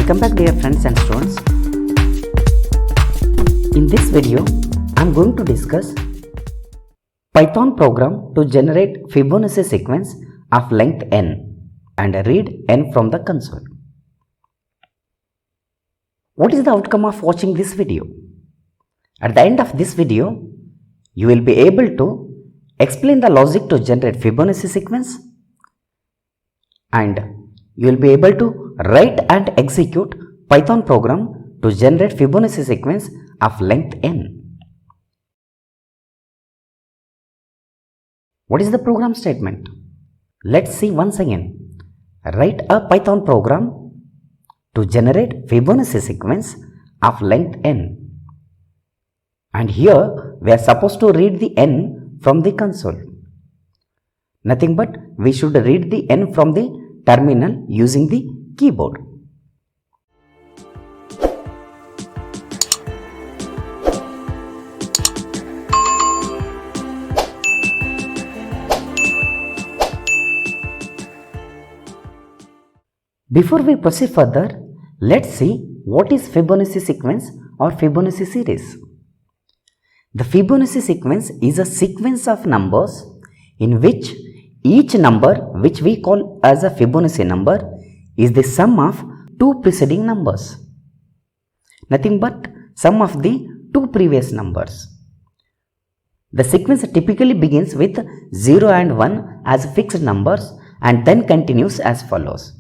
Welcome back, dear friends and students. In this video, I am going to discuss Python program to generate Fibonacci sequence of length n and read n from the console. What is the outcome of watching this video? At the end of this video, you will be able to explain the logic to generate Fibonacci sequence, and you will be able to write and execute Python program to generate Fibonacci sequence of length n. What is the program statement? Let's see once again. Write a Python program to generate Fibonacci sequence of length n. And here we are supposed to read the n from the console. Nothing but we should read the n from the terminal using the keyboard. Before we proceed further, let's see what is Fibonacci sequence or Fibonacci series. The Fibonacci sequence is a sequence of numbers in which each number, which we call as a Fibonacci number, is the sum of two preceding numbers. Nothing but sum of the two previous numbers. The sequence typically begins with 0 and 1 as fixed numbers and then continues as follows.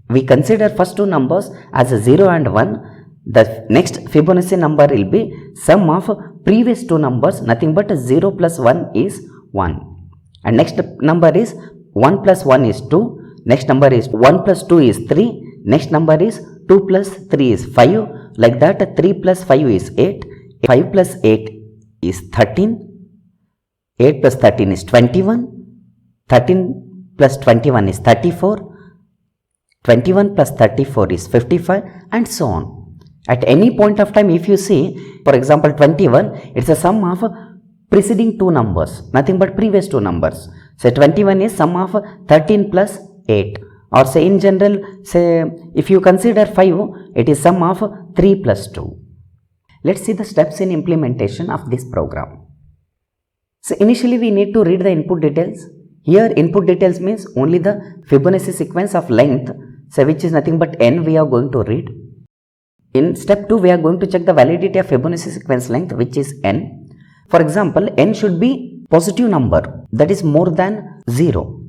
We consider first two numbers as 0 and 1. The next Fibonacci number will be sum of previous two numbers, nothing but 0 plus 1 is 1. And next number is 1 plus 1 is 2. Next number is 1 plus 2 is 3. Next number is 2 plus 3 is 5. Like that, 3 plus 5 is 8. 5 plus 8 is 13. 8 plus 13 is 21. 13 plus 21 is 34. 21 plus 34 is 55, and so on. At any point of time, if you see, for example, 21, it's a sum of preceding two numbers, nothing but previous two numbers. So 21 is sum of 13 plus 8, or say in general, say if you consider 5, it is sum of 3 plus 2. Let's see the steps in implementation of this program. So initially we need to read the input details. Here input details means only the Fibonacci sequence of length, so which is nothing but n we are going to read. In step 2 we are going to check the validity of Fibonacci sequence length, which is n. For example, n should be positive number, that is more than 0.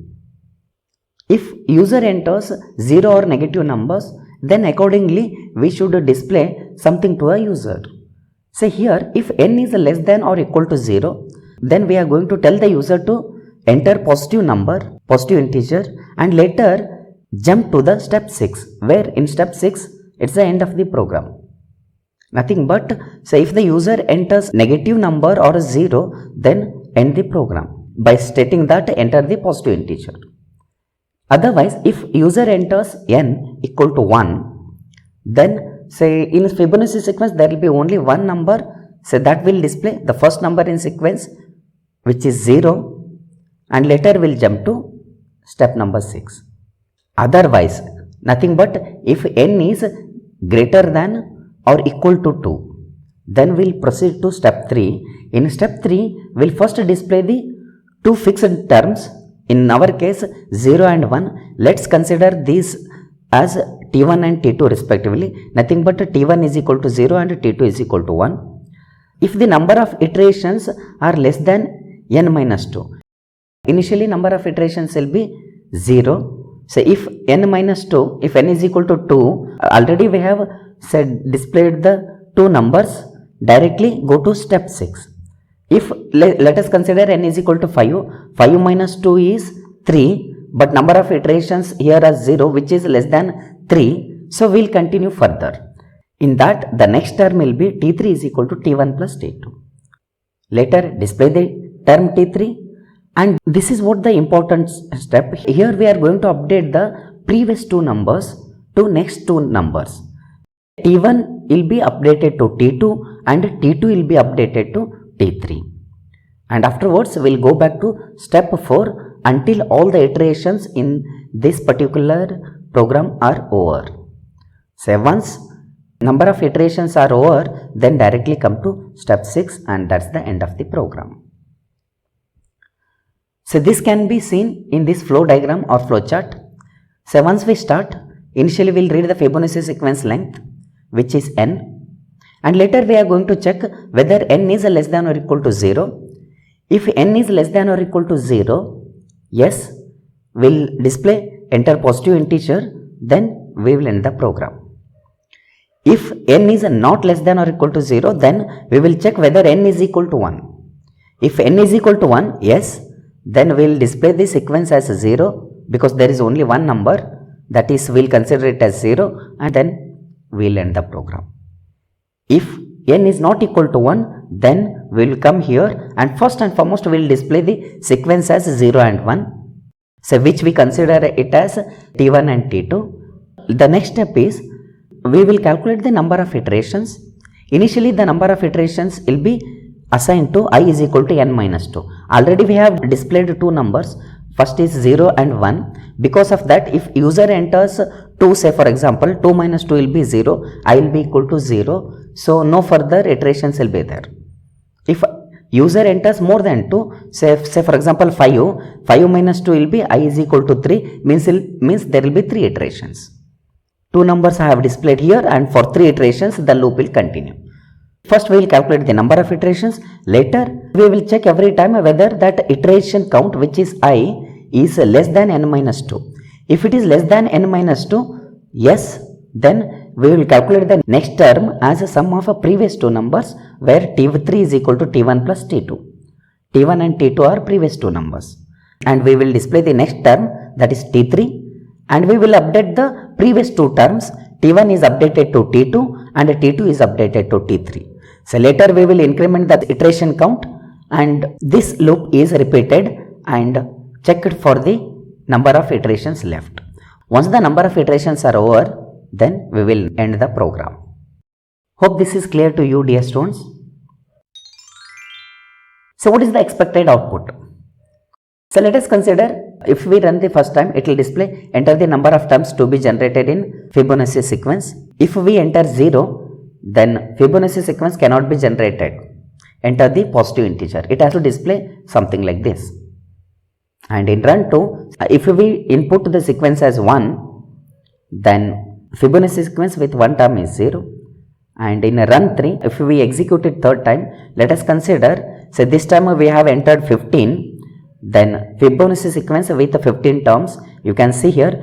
If user enters 0 or negative numbers, then accordingly we should display something to a user. Say here, if n is less than or equal to 0, then we are going to tell the user to enter positive number, positive integer, and later jump to the step 6, where in step 6 it's the end of the program. Nothing but, say if the user enters negative number or 0, then end the program by stating that enter the positive integer. Otherwise, if user enters n equal to 1, then say in Fibonacci sequence there will be only one number, say that will display the first number in sequence, which is 0, and later we'll jump to step number 6. Otherwise, nothing but if n is greater than or equal to 2, then we'll proceed to step 3. In step 3, we'll first display the two fixed terms. In our case, 0 and 1. Let's consider these as t1 and t2 respectively. Nothing but t1 is equal to 0 and t2 is equal to 1. If the number of iterations are less than n minus 2, initially number of iterations will be 0. So if n minus 2, if n is equal to 2, already we have said displayed the two numbers, directly go to step 6. If let us consider n is equal to 5, 5 minus 2 is 3, but number of iterations here are 0, which is less than 3, so we'll continue further. In that, the next term will be t3 is equal to t1 plus t2. Later display the term t3. And this is what the important step. Here we are going to update the previous two numbers to next two numbers. T1 will be updated to T2 and T2 will be updated to T3. And afterwards we will go back to step 4 until all the iterations in this particular program are over. So once number of iterations are over, then directly come to step 6 and that's the end of the program. So this can be seen in this flow diagram or flow chart. So once we start, initially we will read the Fibonacci sequence length, which is n, and later we are going to check whether n is less than or equal to 0. If n is less than or equal to 0, yes, we will display enter positive integer, then we will end the program. If n is not less than or equal to 0, then we will check whether n is equal to 1. If n is equal to 1, yes, then we will display the sequence as 0 because there is only one number, that is we will consider it as 0 and then we will end the program. If n is not equal to 1, then we will come here and first and foremost we will display the sequence as 0 and 1, so which we consider it as T1 and T2. The next step is we will calculate the number of iterations. Initially the number of iterations will be assigned to I is equal to n minus 2. Already we have displayed two numbers, first is 0 and 1. Because of that, if user enters 2, say for example 2 minus 2 will be 0, I will be equal to 0, so no further iterations will be there. If user enters more than 2, say for example 5 minus 2 will be I is equal to 3, means there will be 3 iterations. Two numbers I have displayed here and for 3 iterations the loop will continue. First we will calculate the number of iterations, later we will check every time whether that iteration count, which is I, is less than n minus 2. If it is less than n minus 2, yes, then we will calculate the next term as a sum of a previous two numbers, where T3 is equal to T1 plus T2. T1 and T2 are previous two numbers, and we will display the next term, that is T3, and we will update the previous two terms. T1 is updated to T2 and T2 is updated to T3. So later we will increment the iteration count and this loop is repeated and checked for the number of iterations left. Once the number of iterations are over, then we will end the program. Hope this is clear to you, dear students. So what is the expected output? So let us consider, if we run the first time, it will display enter the number of terms to be generated in Fibonacci sequence. If we enter 0, then Fibonacci sequence cannot be generated. Enter the positive integer. It has to display something like this. And in run 2, if we input the sequence as 1, then Fibonacci sequence with one term is 0. And in run 3, if we execute it third time, let us consider, say this time we have entered 15, then Fibonacci sequence with 15 terms, you can see here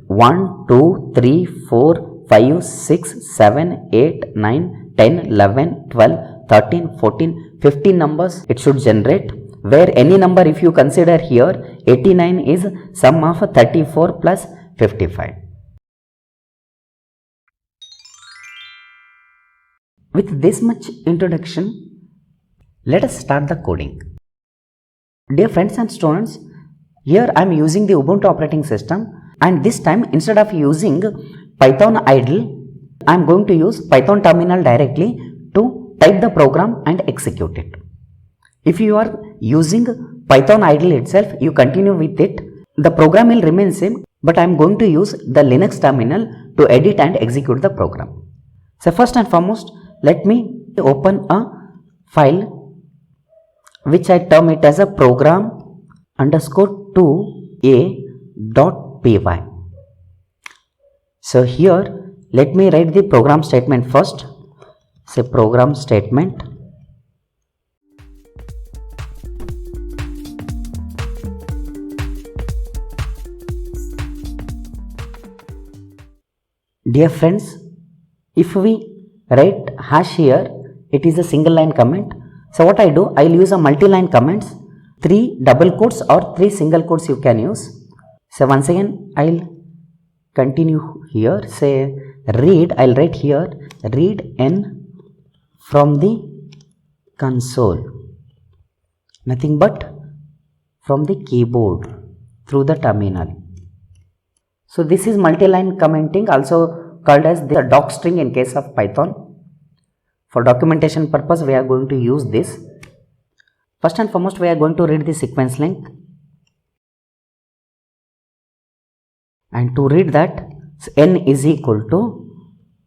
1, 2, 3, 4, 5, 6, 7, 8, 9, 10, 11, 12, 13, 14, 15 numbers it should generate, where any number if you consider here, 89 is sum of 34 plus 55. With this much introduction, let us start the coding. Dear friends and students, here I am using the Ubuntu operating system, and this time instead of using Python idle, I am going to use Python terminal directly to type the program and execute it. If you are using Python idle itself, you continue with it, the program will remain same, but I am going to use the Linux terminal to edit and execute the program. So first and foremost, let me open a file which I term it as a program_2a.py. So here let me write the program statement first. Say program statement. Dear friends, if we write hash here, it is a single line comment. So what I do, I will use a multi-line comments, 3 double quotes or 3 single quotes you can use. So once again I will continue here, say read, I will write here read n from the console, nothing but from the keyboard through the terminal. So this is multi-line commenting, also called as the doc string in case of Python. For documentation purpose we are going to use this. First and foremost we are going to read the sequence length, and to read that n is equal to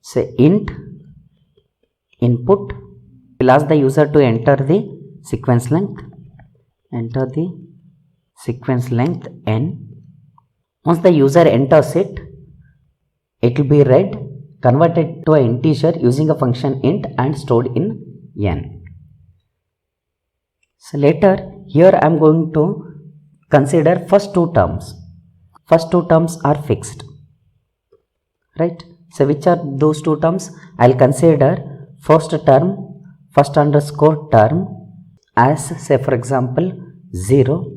say int input, will ask the user to enter the sequence length, enter the sequence length n. Once the user enters it, it will be read, converted to an integer using a function int and stored in n. So later here I am going to consider first two terms. First two terms are fixed, right? So which are those two terms? I'll consider first term, first underscore term as, say for example 0,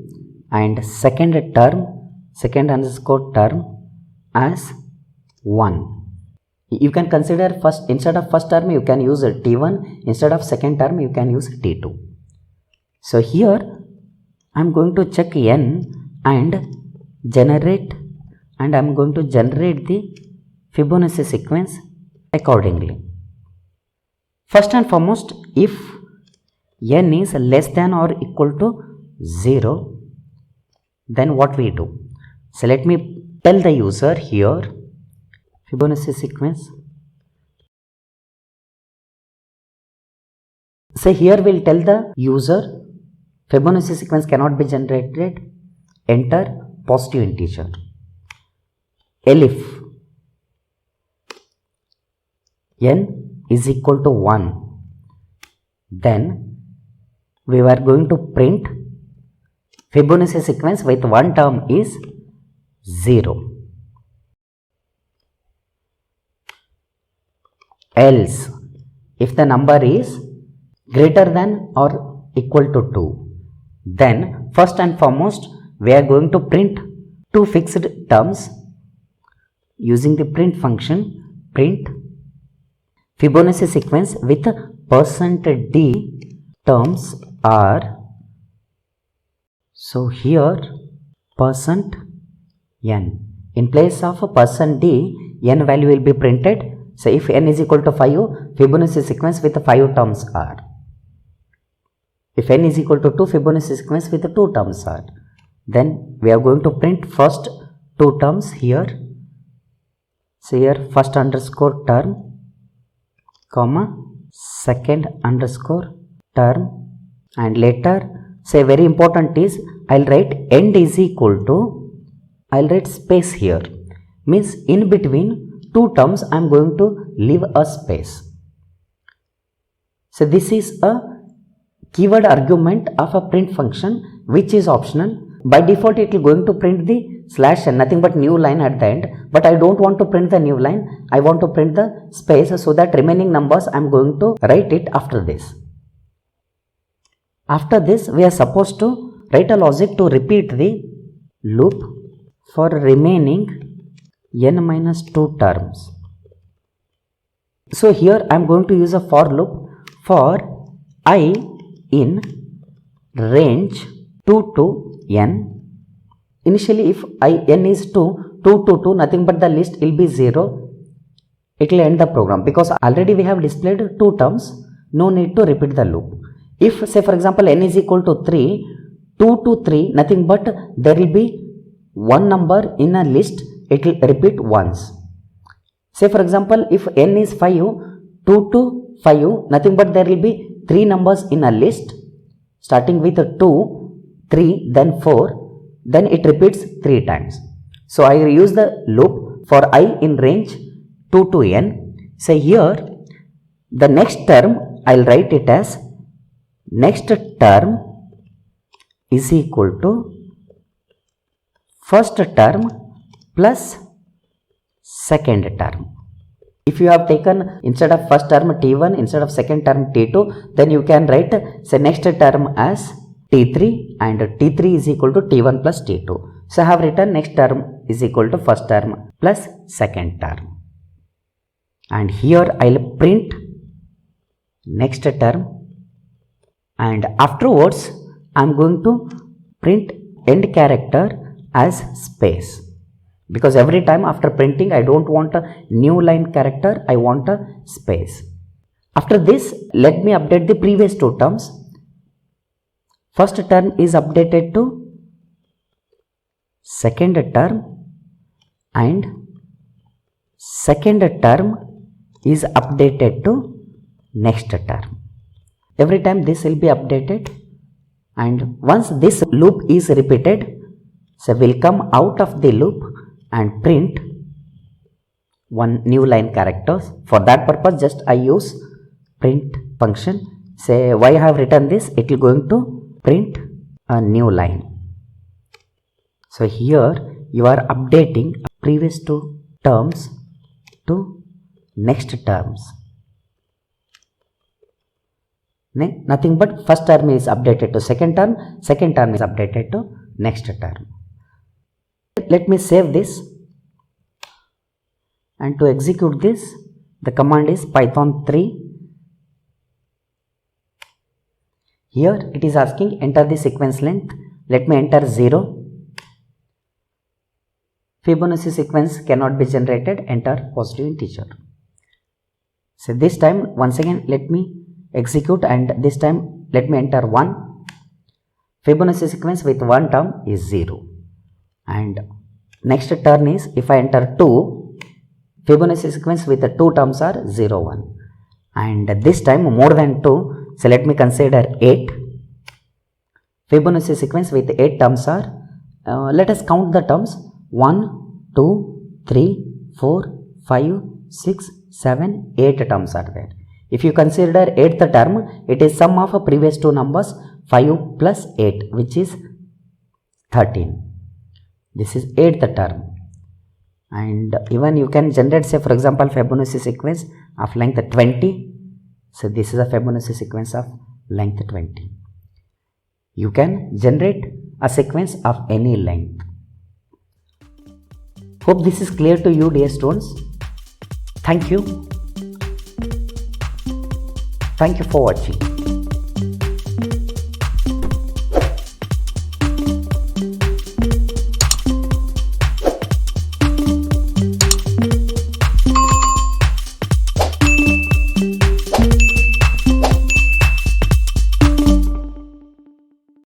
and second term, second underscore term as 1. You can consider first, instead of first term you can use t1, instead of second term you can use t2. So here I am going to check n and generate, and I am going to generate the Fibonacci sequence accordingly. First and foremost, if n is less than or equal to 0, then what we do? So let me tell the user here Fibonacci sequence. So here we'll tell the user Fibonacci sequence cannot be generated, enter positive integer. Elif n is equal to 1, then we are going to print Fibonacci sequence with one term is 0. Else, if the number is greater than or equal to 2, then first and foremost we are going to print two fixed terms using the print function, print Fibonacci sequence with %d terms are, so here %n, in place of %d, n value will be printed. So if n is equal to 5, Fibonacci sequence with 5 terms are. If n is equal to 2, Fibonacci sequence with 2 terms are. Then we are going to print first two terms here. So here first underscore term, comma, second underscore term, and later say very important is I'll write end is equal to, I'll write space here, means in between two terms I am going to leave a space. So this is a keyword argument of a print function which is optional. By default it will going to print the /n, nothing but new line at the end, but I don't want to print the new line, I want to print the space, so that remaining numbers I am going to write it after this. After this we are supposed to write a logic to repeat the loop for remaining n-2 terms. So here I am going to use a for loop for I in range 2 to n. Initially if n is 2 to 2, nothing but the list will be 0, it will end the program, because already we have displayed 2 terms, no need to repeat the loop. If say for example n is equal to 3, 2 to 3, nothing but there will be one number in a list, it will repeat once. Say for example if n is 5, 2 to 5, nothing but there will be 3 numbers in a list starting with 2, 3, then 4, then it repeats 3 times. So I use the loop for I in range 2 to n. Say here the next term I'll write it as next term is equal to first term plus second term. If you have taken instead of first term t1, instead of second term t2, then you can write say next term as t3 and t3 is equal to t1 plus t2. So I have written next term is equal to first term plus second term. And here I will print next term, and afterwards I am going to print end character as space, because every time after printing I don't want a new line character, I want a space. After this let me update the previous two terms. First term is updated to second term and second term is updated to next term. Every time this will be updated, and once this loop is repeated, so we'll come out of the loop and print one new line characters. For that purpose, just I use print function. Say why I have written this, it will going to print a new line. So here you are updating previous two terms to next terms. Nothing but first term is updated to second term is updated to next term. Let me save this, and to execute this, the command is python 3. Here it is asking enter the sequence length. Let me enter 0. Fibonacci sequence cannot be generated, enter positive integer. So this time once again let me execute, and this time let me enter 1. Fibonacci sequence with one term is 0, and next turn is if I enter 2, Fibonacci sequence with the two terms are 0, 1, and this time more than 2, so let me consider 8. Fibonacci sequence with 8 terms are, let us count the terms, 1, 2, 3, 4, 5, 6, 7, 8 terms are there. If you consider 8th term, it is sum of previous two numbers 5 plus 8, which is 13. This is 8th term. And even you can generate, say for example, Fibonacci sequence of length 20. So this is a Fibonacci sequence of length 20. You can generate a sequence of any length. Hope this is clear to you, dear students. Thank you. Thank you for watching.